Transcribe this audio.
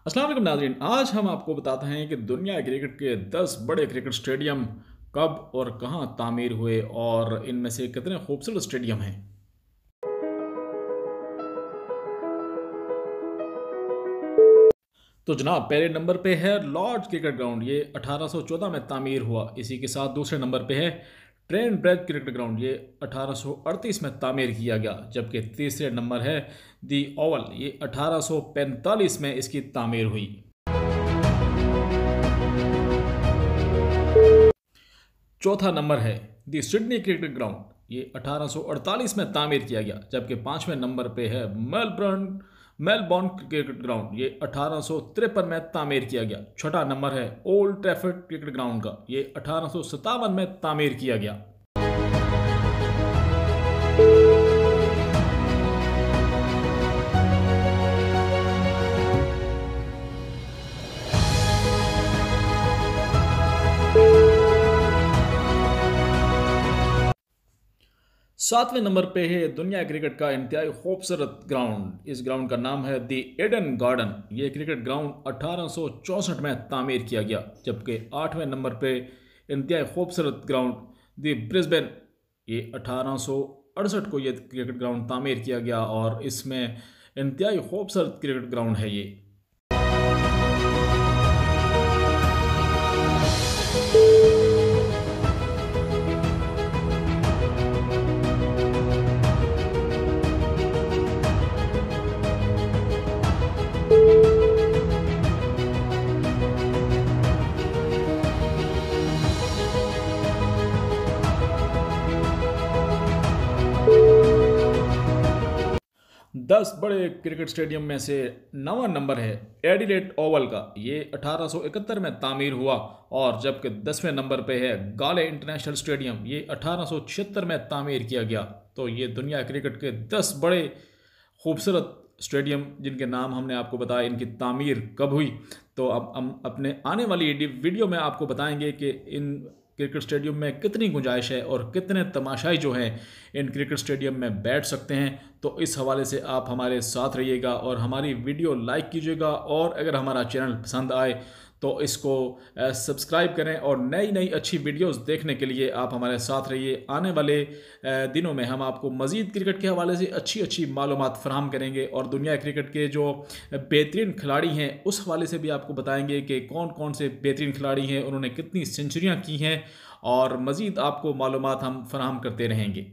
अस्सलाम वालेकुम नाज़रीन। आज हम आपको बताते हैं कि दुनिया क्रिकेट के 10 बड़े क्रिकेट स्टेडियम कब और कहां तामीर हुए और इनमें से कितने खूबसूरत स्टेडियम हैं। तो जनाब, पहले नंबर पे है लॉर्ड्स क्रिकेट ग्राउंड। ये 1814 में तामीर हुआ। इसी के साथ दूसरे नंबर पे है ट्रेंट ब्रिज क्रिकेट ग्राउंड। ये 1838 में तामीर किया गया। जबकि तीसरे नंबर है दी ओवल। ये 1845 में इसकी तामीर हुई। चौथा नंबर है दी सिडनी क्रिकेट ग्राउंड। ये 1848 में तामीर किया गया। जबकि पांचवें नंबर पे है मेलबॉर्न क्रिकेट ग्राउंड। ये 1853 में तामीर किया गया। छठा नंबर है ओल्ड ट्रैफर्ड क्रिकेट ग्राउंड का। ये 1857 में तामीर किया गया। सातवें नंबर पे है दुनिया क्रिकेट का इंतहाई खूबसूरत ग्राउंड। इस ग्राउंड का नाम है दी एडन गार्डन। ये क्रिकेट ग्राउंड 1864 में तामीर किया गया। जबकि आठवें नंबर पे इंतहाई खूबसूरत ग्राउंड दी ब्रिस्बेन। ये 1868 को ये क्रिकेट ग्राउंड तामीर किया गया और इसमें इंतहाई खूबसूरत क्रिकेट ग्राउंड है ये। 10 बड़े क्रिकेट स्टेडियम में से नवा नंबर है एडिलेड ओवल का। ये 1871 में तामीर हुआ। और जबकि 10वें नंबर पे है गाले इंटरनेशनल स्टेडियम। ये 1876 में तामीर किया गया। तो ये दुनिया क्रिकेट के 10 बड़े खूबसूरत स्टेडियम जिनके नाम हमने आपको बताया, इनकी तामीर कब हुई। तो अब हम अपने आने वाली वीडियो में आपको बताएंगे कि इन क्रिकेट स्टेडियम में कितनी गुंजाइश है और कितने तमाशाई जो हैं इन क्रिकेट स्टेडियम में बैठ सकते हैं। तो इस हवाले से आप हमारे साथ रहिएगा और हमारी वीडियो लाइक कीजिएगा। और अगर हमारा चैनल पसंद आए तो इसको सब्सक्राइब करें और नई नई अच्छी वीडियोस देखने के लिए आप हमारे साथ रहिए। आने वाले दिनों में हम आपको मज़ीद क्रिकेट के हवाले से अच्छी अच्छी मालूमात फराहम करेंगे और दुनिया क्रिकेट के जो बेहतरीन खिलाड़ी हैं उस हवाले से भी आपको बताएंगे कि कौन कौन से बेहतरीन खिलाड़ी हैं, उन्होंने कितनी सेंचुरियाँ की हैं और मज़ीद आपको मालूमात हम फराहम करते रहेंगे।